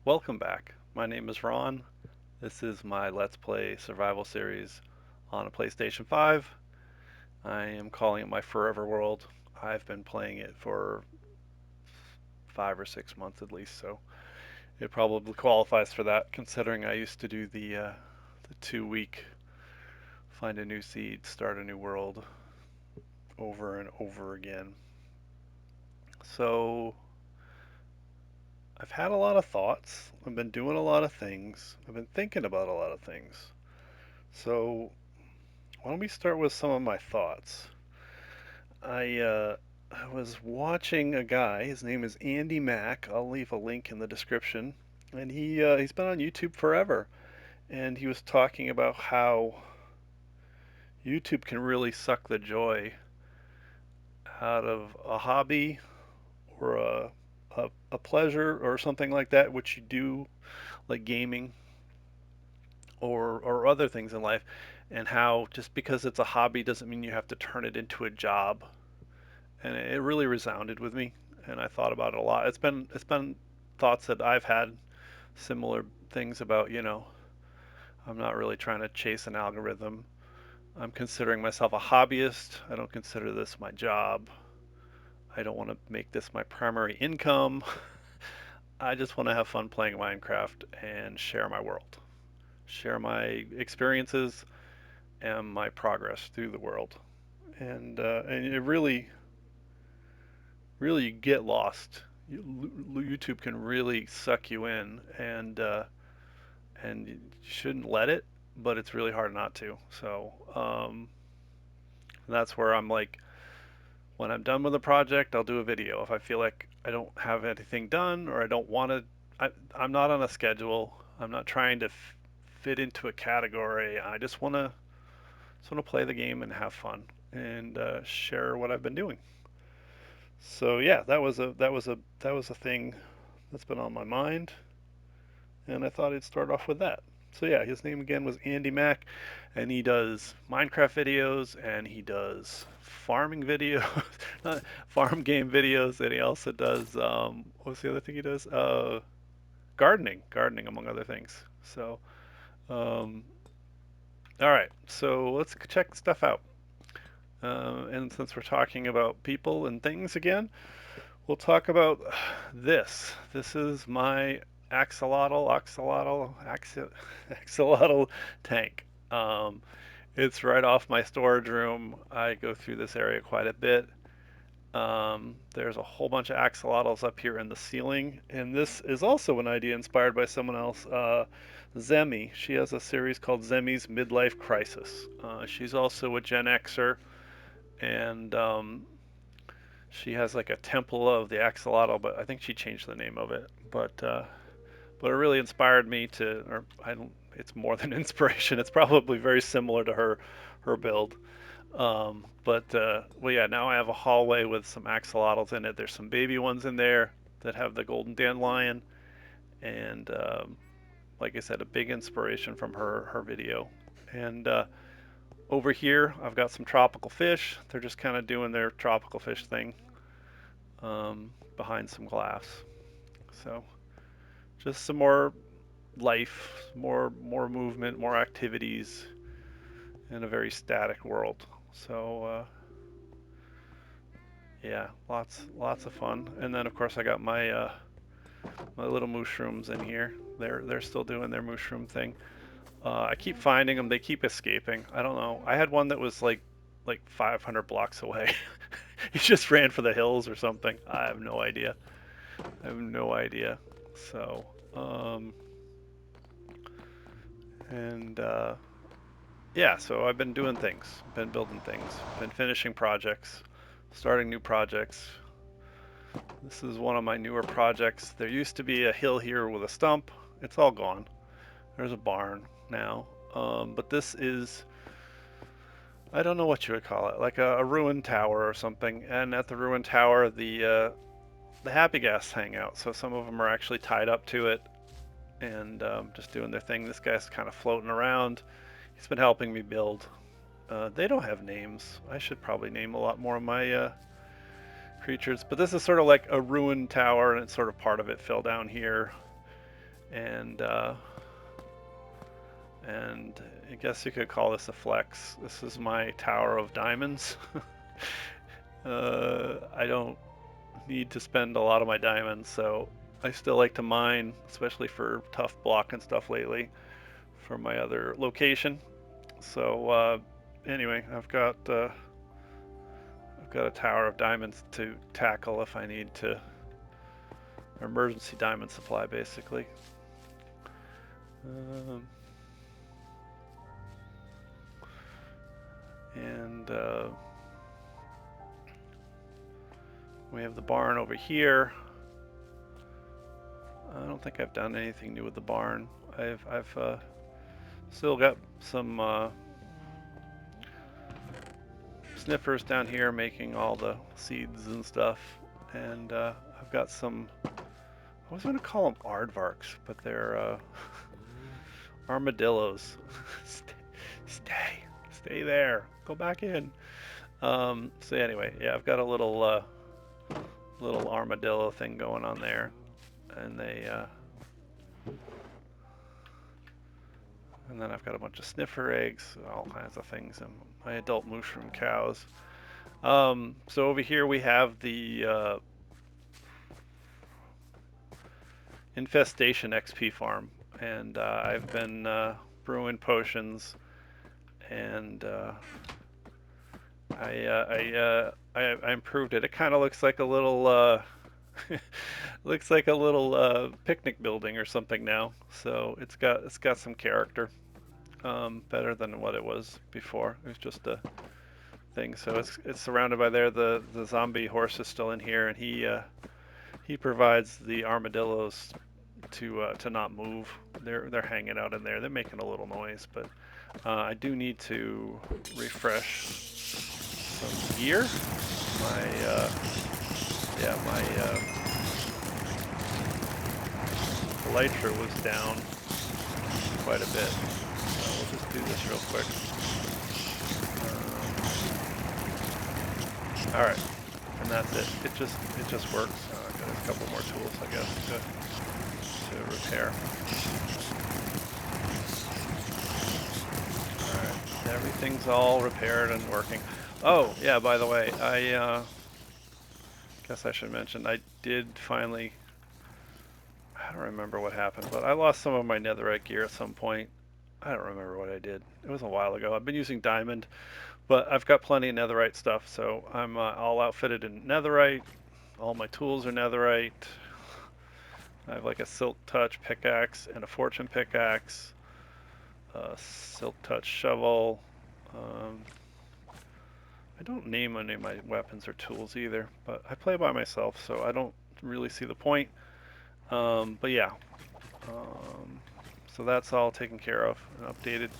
Welcome back. My name is Ron. This is my Let's Play survival series on a PlayStation 5. I am calling it my Forever World. I've been playing it for 5 or 6 months at least, so it probably qualifies for that considering I used to do the 2 week find a new seed, start a new world over and over again. So I've had a lot of thoughts. I've been doing a lot of things. I've been thinking about a lot of things. So why don't we start with some of my thoughts? I was watching a guy. His name is Andy Mack. I'll leave a link in the description. And he's been on YouTube forever. And he was talking about how YouTube can really suck the joy out of a hobby or a pleasure or something like that, which you do, like gaming or other things in life, and how just because it's a hobby doesn't mean you have to turn it into a job. And it really resounded with me, and I thought about it a lot. It's been thoughts that I've had, similar things about, I'm not really trying to chase an algorithm. I'm considering myself a hobbyist. I don't consider this my job. I don't want to make this my primary income. I just want to have fun playing Minecraft and share my world, share my experiences and my progress through the world. And it really you get lost. YouTube can really suck you in, and you shouldn't let it, but it's really hard not to. So that's where I'm like, when I'm done with a project, I'll do a video. If I feel like I don't have anything done or I don't want to, I'm not on a schedule. I'm not trying to fit into a category. I just want to play the game and have fun and share what I've been doing. So yeah, that was a thing that's been on my mind, and I thought I'd start off with that. So yeah, his name again was Andy Mack, and he does Minecraft videos and he does farming videos, not farm game videos, and he also does what's the other thing he does? Gardening among other things. So um, all right, so let's check stuff out. And since we're talking about people and things again, we'll talk about this. This is my axolotl tank. Um, it's right off my storage room. I go through this area quite a bit. There's a whole bunch of axolotls up here in the ceiling, and this is also an idea inspired by someone else, Zemi. She has a series called Zemi's Midlife Crisis. She's also a Gen Xer, and she has like a temple of the axolotl, but I think she changed the name of it. But it really inspired me to, or I don't. It's more than inspiration. It's probably very similar to her build. Well, yeah. Now I have a hallway with some axolotls in it. There's some baby ones in there that have the golden dandelion, and like I said, a big inspiration from her video. And over here, I've got some tropical fish. They're just kind of doing their tropical fish thing behind some glass. So just some more life, more movement, more activities in a very static world. So yeah, lots of fun. And then of course I got my little mushrooms in here. They're still doing their mushroom thing. I keep finding them. They keep escaping. I don't know. I had one that was like 500 blocks away. He just ran for the hills or something. I have no idea. I have no idea. So, and yeah, so I've been doing things, been building things, been finishing projects, starting new projects. This is one of my newer projects. There used to be a hill here with a stump. It's all gone. There's a barn now. But this is, I don't know what you would call it, like a ruined tower or something. And at the ruined tower, the happy gas hang out. So some of them are actually tied up to it and just doing their thing. This guy's kind of floating around. He's been helping me build. They don't have names. I should probably name a lot more of my creatures. But this is sort of like a ruined tower, and it's sort of part of it fell down here. and I guess you could call this a flex. This is my tower of diamonds. I don't need to spend a lot of my diamonds, so I still like to mine, especially for tough block and stuff lately, for my other location. So anyway, I've got a tower of diamonds to tackle if I need to. Emergency diamond supply, basically. And we have the barn over here. I don't think I've done anything new with the barn. I've still got some sniffers down here making all the seeds and stuff, and I've got some. I was going to call them aardvarks, but they're armadillos. Stay there. Go back in. So anyway, yeah, I've got a little armadillo thing going on there, and and then I've got a bunch of sniffer eggs, all kinds of things, and my adult mushroom cows. So over here we have the Infestation XP farm, and I've been brewing potions, and I improved it. It kind of looks like a little looks like a little picnic building or something now. So it's got some character, better than what it was before. It was just a thing. So it's surrounded by there. The zombie horse is still in here, and he provides the armadillos to not move. They're hanging out in there. They're making a little noise, but I do need to refresh some gear. My elytra was down quite a bit. We'll just do this real quick. All right, and that's it. It just works. I've got a couple more tools, I guess, to repair. All right, everything's all repaired and working. Oh yeah, by the way, I guess I should mention I did finally. I don't remember what happened, but I lost some of my netherite gear at some point. I don't remember what I did. It was a while ago. I've been using diamond, but I've got plenty of netherite stuff, so I'm all outfitted in netherite. All my tools are netherite. I have like a silk touch pickaxe and a fortune pickaxe, a silk touch shovel. I don't name any of my weapons or tools either, but I play by myself, so I don't really see the point. But yeah, so that's all taken care of and updated.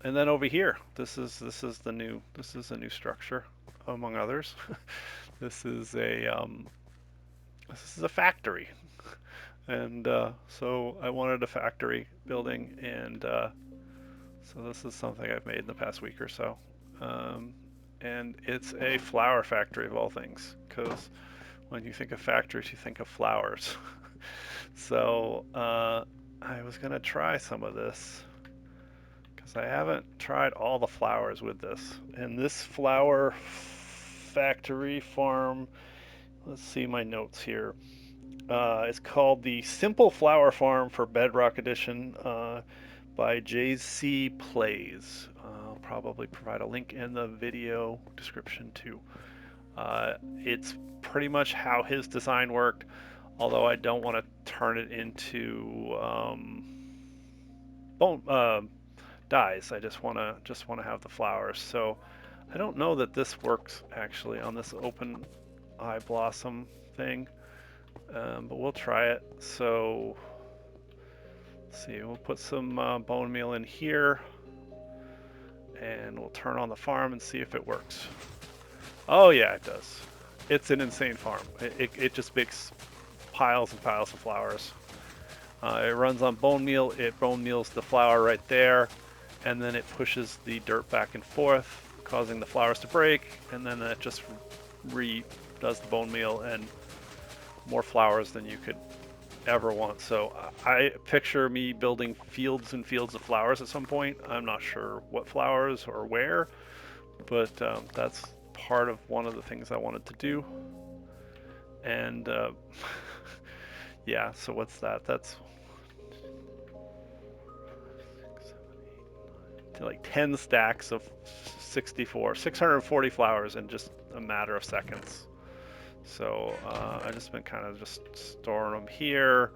And then over here, this is a new structure, among others. This is a factory, and so I wanted a factory building, and so this is something I've made in the past week or so. And it's a flower factory of all things, because when you think of factories, you think of flowers. So I was gonna try some of this, because I haven't tried all the flowers with this. And this flower factory farm, let's see my notes here. It's called the Simple Flower Farm for Bedrock Edition by JC Plays. I'll probably provide a link in the video description too. It's pretty much how his design worked, although I don't want to turn it into dyes. I just want to have the flowers. So I don't know that this works actually on this open eye blossom thing, but we'll try it. So let's see, we'll put some bone meal in here, and we'll turn on the farm and see if it works. Oh yeah, it does. It's an insane farm. It just makes piles and piles of flowers. It runs on bone meal. It bone meals the flower right there, and then it pushes the dirt back and forth, causing the flowers to break, and then it just does the bone meal, and more flowers than you could ever want. So I picture me building fields and fields of flowers at some point. I'm not sure what flowers or where, but that's part of one of the things I wanted to do. And yeah, so what's that? That's like 10 stacks of 640 flowers in just a matter of seconds. So I just been kind of just storing them here,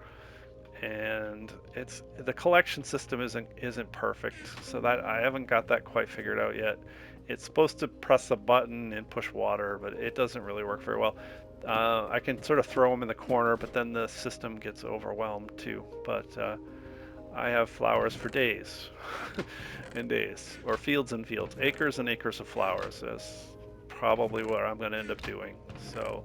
and it's the collection system isn't perfect, so that I haven't got that quite figured out yet. It's supposed to press a button and push water, but it doesn't really work very well. I can sort of throw them in the corner, but then the system gets overwhelmed too. But I have flowers for days and days, or fields and fields, acres and acres of flowers. That's probably what I'm going to end up doing. So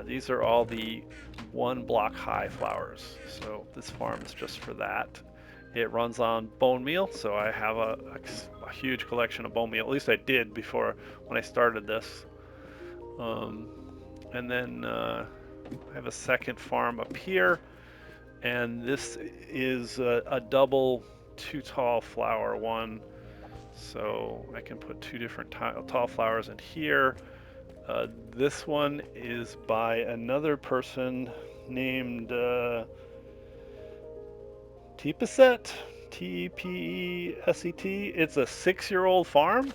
these are all the 1 block high flowers. So this farm is just for that. It runs on bone meal, so I have a huge collection of bone meal. At least I did before when I started this. And then I have a second farm up here, and this is a double too tall flower one. So I can put 2 different tall flowers in here. This one is by another person named Tepeset, T-E-P-E-S-E-T. It's a 6-year-old farm,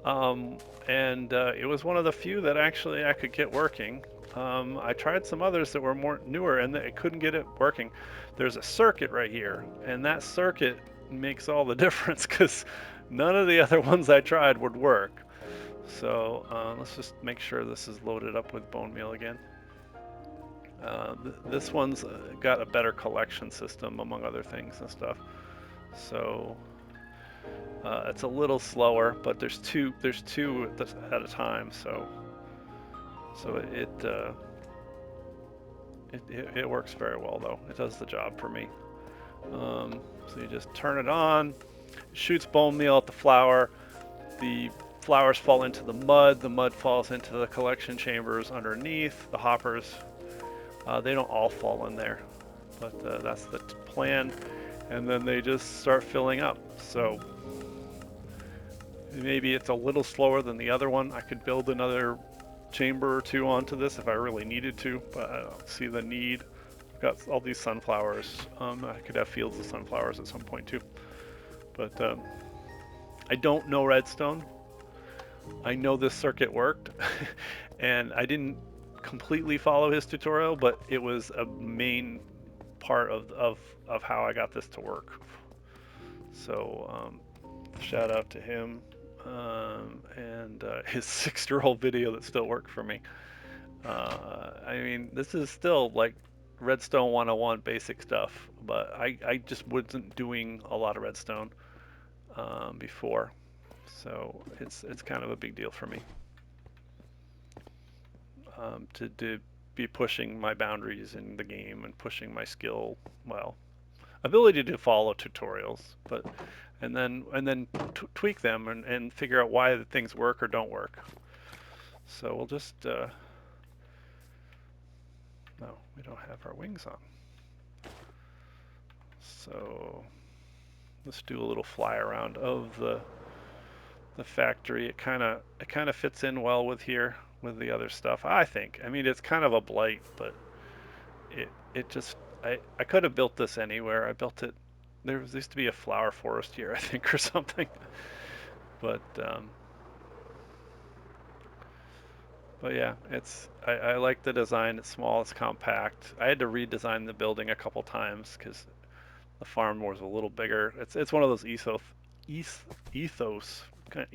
and it was one of the few that actually I could get working. I tried some others that were more newer, and I couldn't get it working. There's a circuit right here, and that circuit makes all the difference because none of the other ones I tried would work. So let's just make sure this is loaded up with bone meal again. This one's got a better collection system, among other things and stuff. So it's a little slower, but there's two at a time. So it works very well though. It does the job for me. So you just turn it on, shoots bone meal at the flower. The flowers fall into the mud falls into the collection chambers underneath, the hoppers. They don't all fall in there, but that's the plan. And then they just start filling up. So maybe it's a little slower than the other one. I could build another chamber or 2 onto this if I really needed to, but I don't see the need. I've got all these sunflowers. I could have fields of sunflowers at some point too. But I don't know redstone. I know this circuit worked, and I didn't completely follow his tutorial, but it was a main part of how I got this to work. So shout out to him and his 6-year-old video that still worked for me. I mean, this is still like Redstone 101 basic stuff, but I just wasn't doing a lot of redstone before, so it's kind of a big deal for me to be pushing my boundaries in the game and pushing my skill, well, ability to follow tutorials, but and then tweak them and figure out why the things work or don't work. So we'll just no, we don't have our wings on. So let's do a little fly around of the factory. It kind of fits in well with here with the other stuff, I think. I mean, it's kind of a blight, but it just I could have built this anywhere. I built it. There used to be a flower forest here, I think, or something. But yeah, I like the design. It's small, it's compact. I had to redesign the building a couple times because the farm was a little bigger. It's one of those ethos kind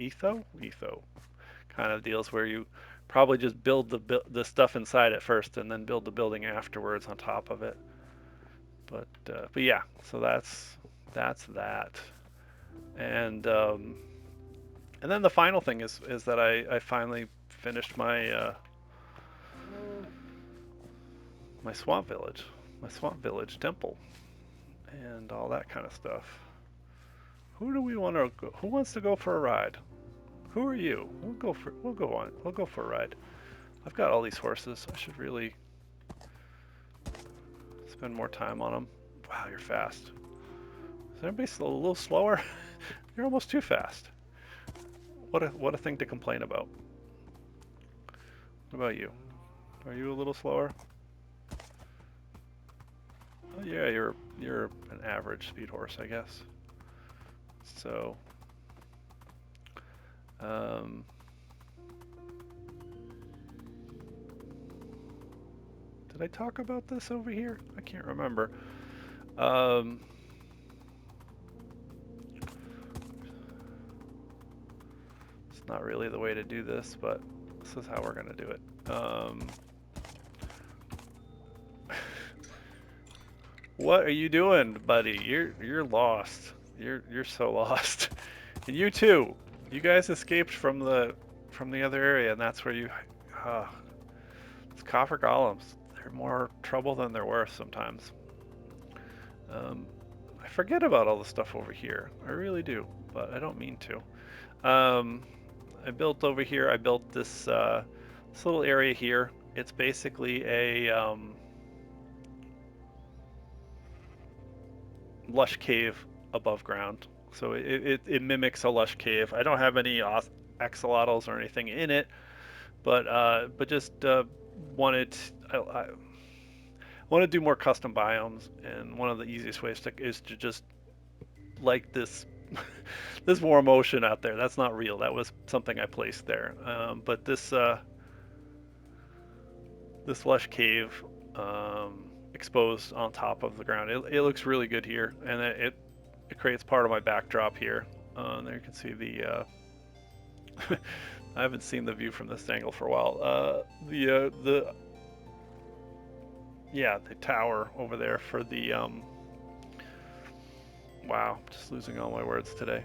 of deals where you probably just build the stuff inside at first and then build the building afterwards on top of it. But yeah, so that's that. And then the final thing is that I finally finished my my swamp village temple, and all that kind of stuff. Who do we want to go? Who wants to go for a ride? Who are you? We'll go for a ride. I've got all these horses. I should really spend more time on them. Wow, you're fast. Is anybody a little slower? You're almost too fast. What a thing to complain about. What about you? Are you a little slower? Oh, yeah, you're an average speed horse, I guess. So, um, did I talk about this over here? I can't remember. It's not really the way to do this, but this is how we're gonna do it. What are you doing, buddy? You're lost. You're so lost. And you too. You guys escaped from the other area, and that's where you. It's copper golems. They're more trouble than they're worth sometimes. I forget about all the stuff over here. I really do, but I don't mean to. I built over here. I built this this little area here. It's basically a lush cave above ground. So it mimics a lush cave. I don't have any axolotls or anything in it, but just wanted I want to do more custom biomes, and one of the easiest ways is to just like this. There's more emotion out there. That's not real. That was something I placed there. But this lush cave exposed on top of the ground. It looks really good here, and it creates part of my backdrop here. There you can see the. I haven't seen the view from this angle for a while. The tower over there for the wow, just losing all my words today.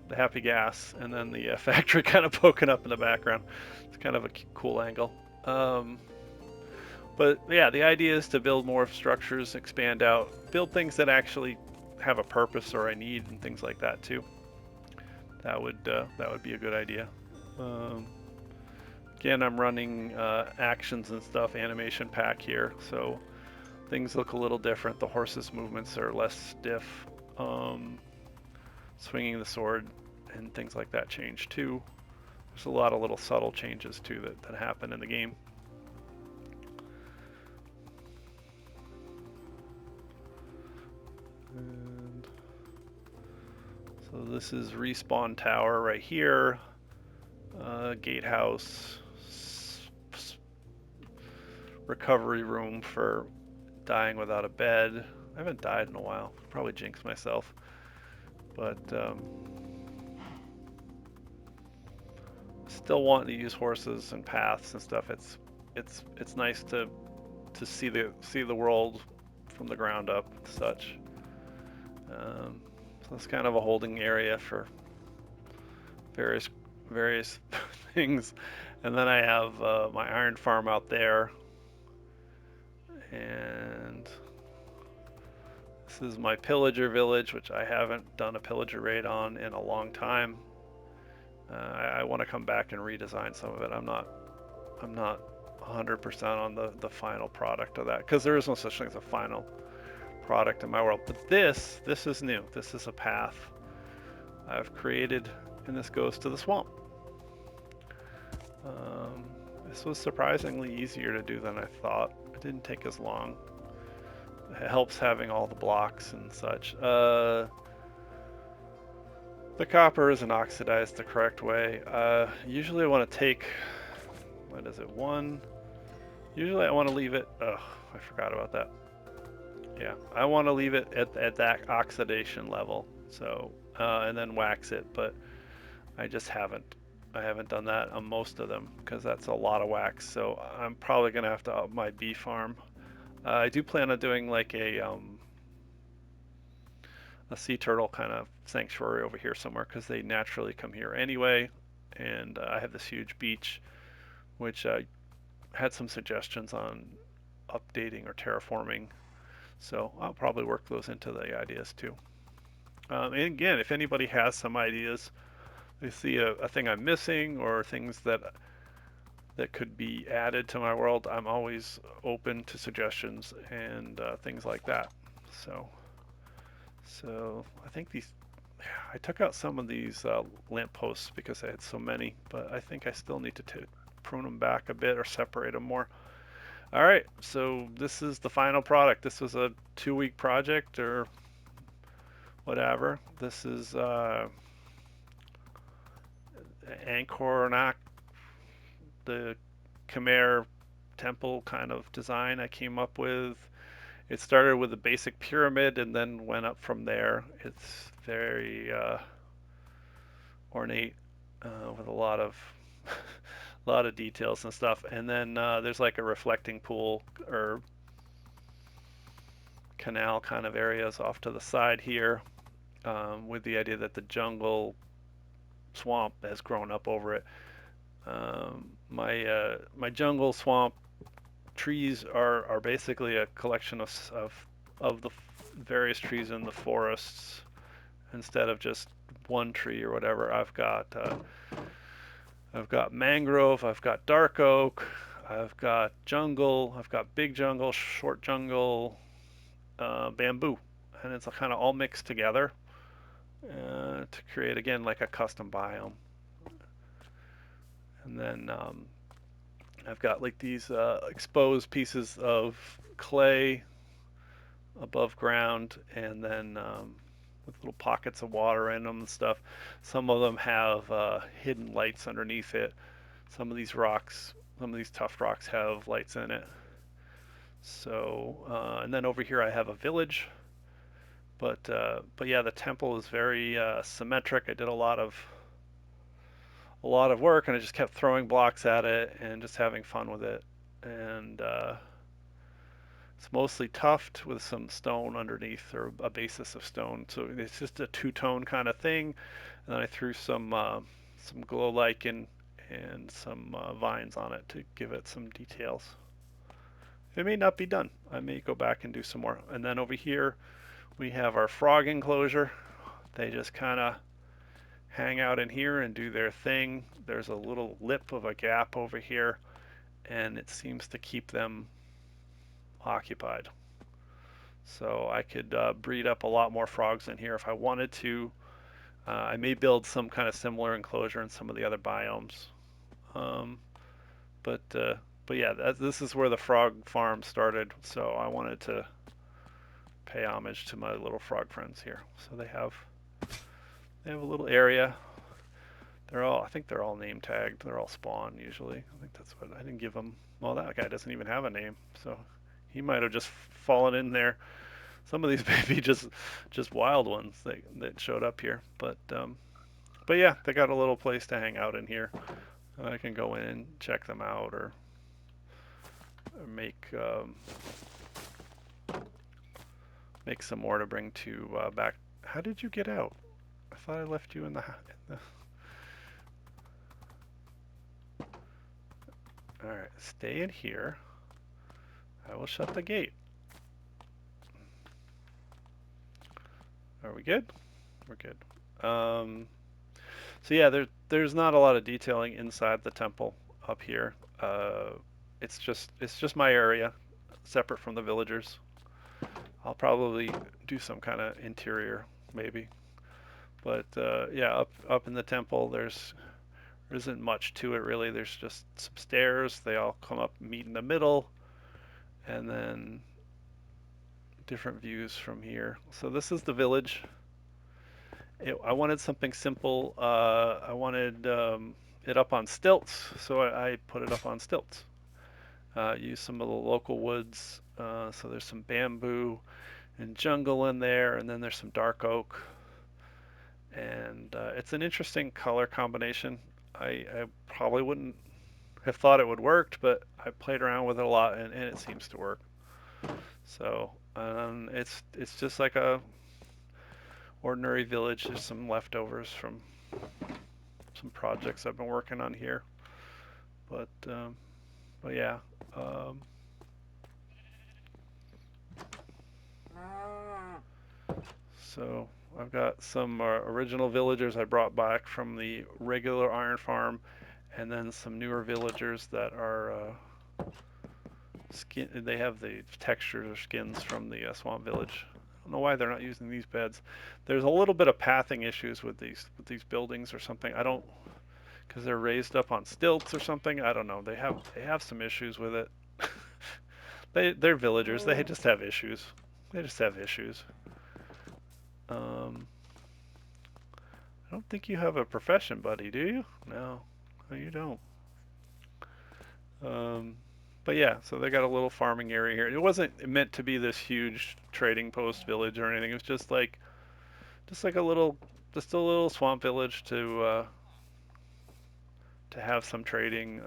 The happy gas, and then the factory kind of poking up in the background. It's kind of a cool angle. But yeah, the idea is to build more structures, expand out, build things that actually have a purpose or a need, and things like that too. That would be a good idea. Again, I'm running actions and stuff, animation pack here, so things look a little different. The horse's movements are less stiff. Swinging the sword and things like that change too. There's a lot of little subtle changes too that happen in the game. And so this is respawn tower right here. Gatehouse. Recovery room for dying without a bed. I haven't died in a while. Probably jinxed myself. But still want to use horses and paths and stuff. It's nice to see the world from the ground up and such. So it's kind of a holding area for various things. And then I have my iron farm out there. And this is my pillager village, which I haven't done a pillager raid on in a long time. I want to come back and redesign some of it. I'm not 100% on the final product of that, because there is no such thing as a final product in my world. But this is new. This is a path I've created, and this goes to the swamp. This was surprisingly easier to do than I thought. It didn't take as long. It helps having all the blocks and such. The copper isn't oxidized the correct way. Usually I want to take, what is it, 1? Usually I want to leave it, I forgot about that. Yeah, I want to leave it at that oxidation level, so, and then wax it, but I just haven't. I haven't done that on most of them, because that's a lot of wax, so I'm probably going to have to up my bee farm. I do plan on doing like a sea turtle kind of sanctuary over here somewhere, because they naturally come here anyway. And I have this huge beach, which I had some suggestions on updating or terraforming. So I'll probably work those into the ideas too. And again, if anybody has some ideas, they see a thing I'm missing or things that that could be added to my world, I'm always open to suggestions and things like that. So, so I think these, I took out some of these lamp posts because I had so many, but I think I still need to prune them back a bit or separate them more. All right, so this is the final product. This was a 2-week project or whatever. This is Angkor, the Khmer temple kind of design I came up with. It started with a basic pyramid and then went up from there. It's very ornate with a lot of a lot of details and stuff. And then there's like a reflecting pool or canal kind of areas off to the side here, with the idea that the jungle swamp has grown up over it. My jungle swamp trees are basically a collection of the various trees in the forests. Instead of just one tree or whatever, I've got mangrove, I've got dark oak, I've got jungle, I've got big jungle, short jungle, bamboo, and it's kind of all mixed together to create again like a custom biome. And then I've got like these exposed pieces of clay above ground, and then with little pockets of water in them and stuff. Some of them have hidden lights underneath it. Some of these rocks, some of these tough rocks have lights in it. So, and then over here I have a village, but yeah, the temple is very symmetric. I did a lot of work, and I just kept throwing blocks at it and just having fun with it. And it's mostly tuffed with some stone underneath or a basis of stone. So it's just a two-tone kind of thing. And then I threw some glow lichen and some vines on it to give it some details. It may not be done. I may go back and do some more. And then over here we have our frog enclosure. They just kind of hang out in here and do their thing. There's a little lip of a gap over here, and it seems to keep them occupied. So I could breed up a lot more frogs in here if I wanted to. I may build some kind of similar enclosure in some of the other biomes. Um, but uh, but yeah, this is where the frog farm started. So I wanted to pay homage to my little frog friends here. So they have a little area. I think they're all name tagged. They're all spawn usually. I think that's what I didn't give them. Well, that guy doesn't even have a name, so he might have just fallen in there. Some of these may be just wild ones that showed up here, but yeah, they got a little place to hang out in here. I can go in and check them out or make some more to bring to back. How did you get out? I thought I left you in the. All right, stay in here. I will shut the gate. Are we good? We're good. So yeah, there's not a lot of detailing inside the temple up here. It's just my area, separate from the villagers. I'll probably do some kind of interior maybe, but yeah, up in the temple there isn't much to it really. There's just some stairs. They all come up, meet in the middle, and then different views from here. So this is the village. I wanted something simple. I wanted it up on stilts, so I put it up on stilts. Use some of the local woods. So there's some bamboo and jungle in there, and then there's some dark oak. And it's an interesting color combination. I probably wouldn't have thought it would work, but I played around with it a lot, and it seems to work. So it's just like a ordinary village. There's some leftovers from some projects I've been working on here, but but yeah. Um, so I've got some original villagers I brought back from the regular iron farm, and then some newer villagers that are skin. They have the textures or skins from the swamp village. I don't know why they're not using these beds. There's a little bit of pathing issues with these buildings or something. I don't, because they're raised up on stilts or something. I don't know. They have some issues with it. They're villagers. They just have issues. They just have issues. I don't think you have a profession, buddy, do you? No, no, you don't. But yeah, so they got a little farming area here. It wasn't meant to be this huge trading post village or anything. It was just like a little, just a little swamp village to have some trading,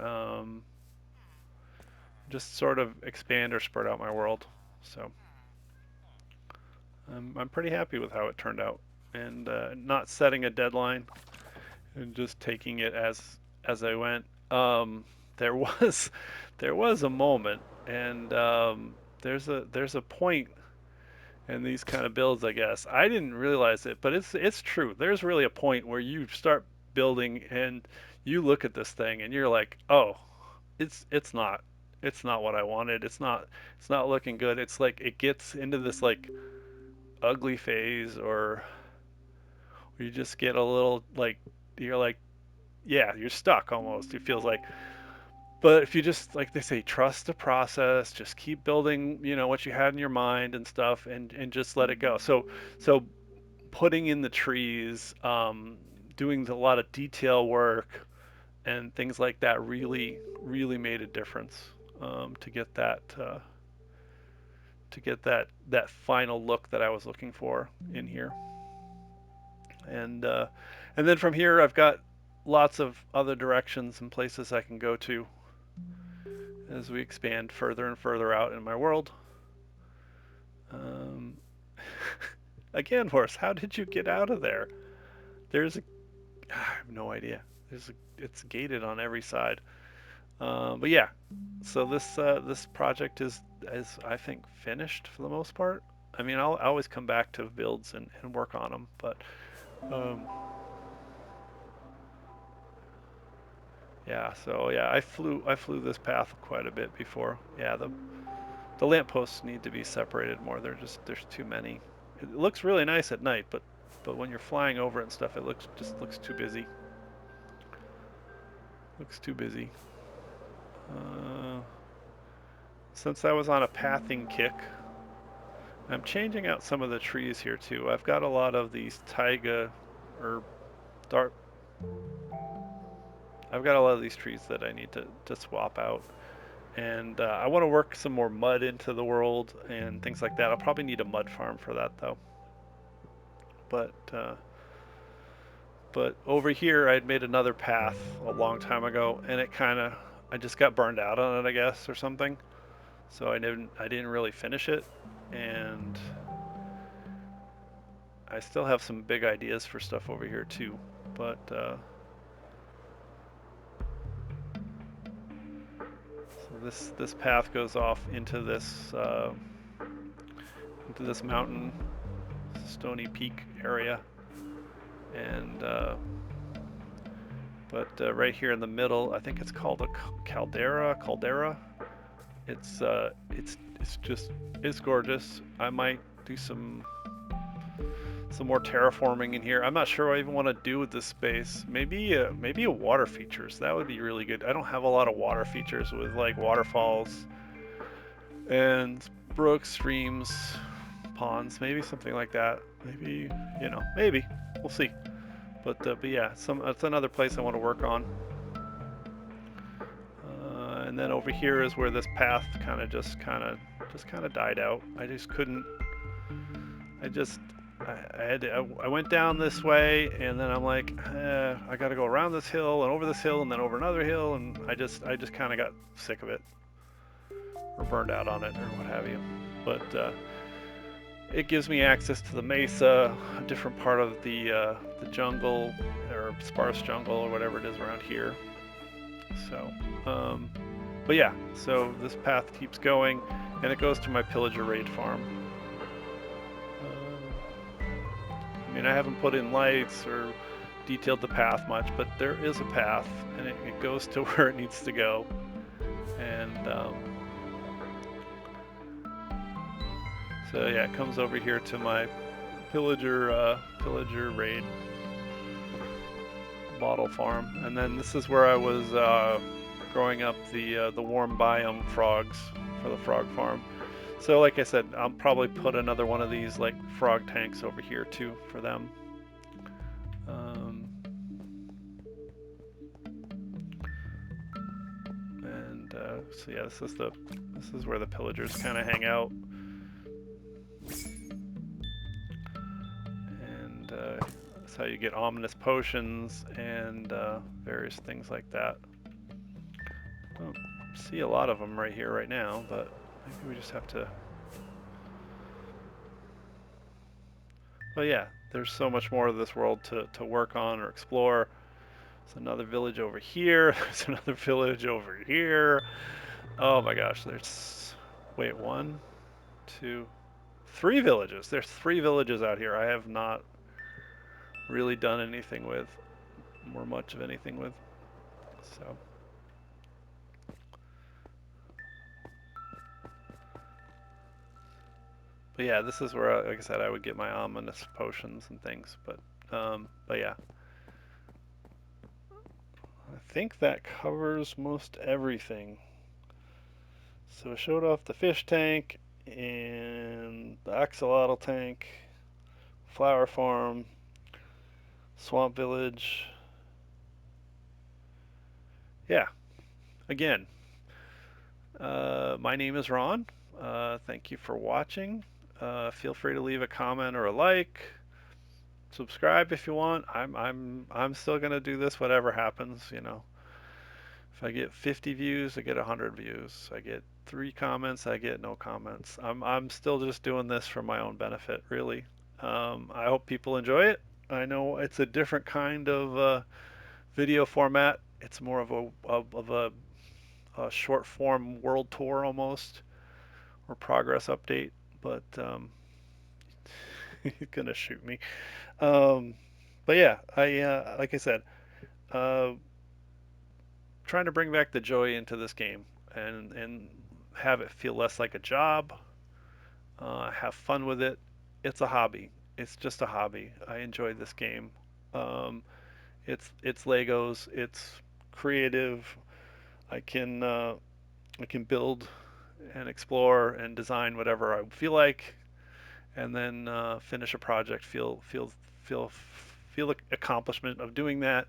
just sort of expand or spread out my world. So I'm pretty happy with how it turned out, and not setting a deadline and just taking it as I went. There was there was a moment, and there's a point in these kind of builds, I guess. I didn't realize it, but it's true. There's really a point where you start building and you look at this thing and you're like, oh, it's not what I wanted. It's not looking good. It's like it gets into this like ugly phase, or you just get a little like you're like, yeah, you're stuck almost. It feels like. But if you just, like they say, trust the process, just keep building, what you had in your mind and stuff, and just let it go. So putting in the trees, doing a lot of detail work and things like that really, really made a difference, to get that final look that I was looking for in here. And then from here, I've got lots of other directions and places I can go to as we expand further and further out in my world. Um, Again, horse, how did you get out of there? There's a, I have no idea. It's gated on every side. But yeah, so this project is I think finished for the most part. I mean, I always come back to builds and work on them, but um, yeah. So yeah, I flew this path quite a bit before. Yeah, the lampposts need to be separated more. There's too many. It looks really nice at night, but when you're flying over it and stuff, it looks too busy. Looks too busy. Uh, since I was on a pathing kick, I'm changing out some of the trees here too. I've got a lot of these taiga or dark. I've got a lot of these trees that I need to swap out. And I want to work some more mud into the world and things like that. I'll probably need a mud farm for that though. But over here, I'd made another path a long time ago, and I just got burned out on it, I guess, or something. So I didn't really finish it, and I still have some big ideas for stuff over here too. But so this path goes off into this mountain, Stony Peak area, and but right here in the middle, I think it's called a caldera. Caldera. It's gorgeous. I might do some more terraforming in here. I'm not sure what I even want to do with this space. Maybe a water features. That would be really good. I don't have a lot of water features with like waterfalls and brooks, streams, ponds. Maybe something like that. Maybe maybe we'll see. But yeah, that's another place I want to work on. And then over here is where this path just kind of died out. I just couldn't. I went down this way, and then I'm like, I got to go around this hill and over this hill and then over another hill, and I just kind of got sick of it or burned out on it or what have you. But it gives me access to the mesa, a different part of the jungle or sparse jungle or whatever it is around here. So, but yeah, so this path keeps going, and it goes to my pillager raid farm. I mean, I haven't put in lights or detailed the path much, but there is a path, and it goes to where it needs to go. And so yeah, it comes over here to my pillager raid model farm, and then this is where I was growing up the warm biome frogs for the frog farm. So like I said, I'll probably put another one of these like frog tanks over here too for them. So yeah, this is where the pillagers kind of hang out, and that's how you get ominous potions and various things like that. I don't see a lot of them right here right now, but maybe we just have to. But yeah, there's so much more of this world to work on or explore. There's another village over here. There's another village over here. Oh my gosh, there's, wait, 1, 2, 3 villages. There's 3 villages out here I have not really done anything with, or much of anything with. So. But yeah, this is where, like I said, I would get my ominous potions and things. But yeah. I think that covers most everything. So I showed off the fish tank and the axolotl tank, flower farm, swamp village. Yeah, again, my name is Ron. Thank you for watching. Feel free to leave a comment or a like. Subscribe if you want. I'm still gonna do this whatever happens, you know. If I get 50 views, I get 100 views. I get 3 comments, I get no comments. I'm still just doing this for my own benefit, really. I hope people enjoy it. I know it's a different kind of video format. It's more of a short form world tour almost, or progress update. But he's gonna shoot me. Um, but yeah, I like I said, uh, trying to bring back the joy into this game and have it feel less like a job. Have fun with it. It's a hobby. It's just a hobby. I enjoy this game. Um, it's Legos. It's creative. I can uh, I can build and explore and design whatever I feel like, and then finish a project. Feel feel the accomplishment of doing that.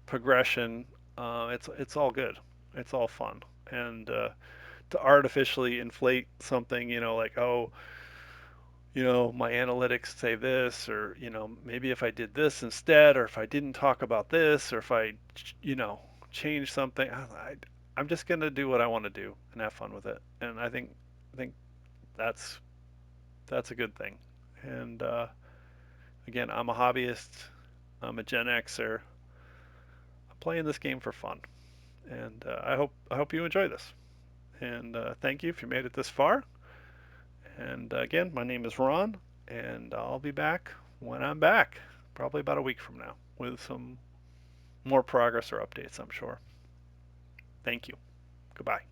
Progression. It's all good. It's all fun. And to artificially inflate something, you know, like, oh, you know, my analytics say this, or, you know, maybe if I did this instead, or if I didn't talk about this, or if I, you know, change something, I'm just gonna do what I want to do and have fun with it. And I think that's that's a good thing. And again, I'm a hobbyist. I'm a Gen Xer. I'm playing this game for fun, and I hope you enjoy this. And thank you if you made it this far. And again, my name is Ron, and I'll be back when I'm back, probably about a week from now, with some more progress or updates, I'm sure. Thank you. Goodbye.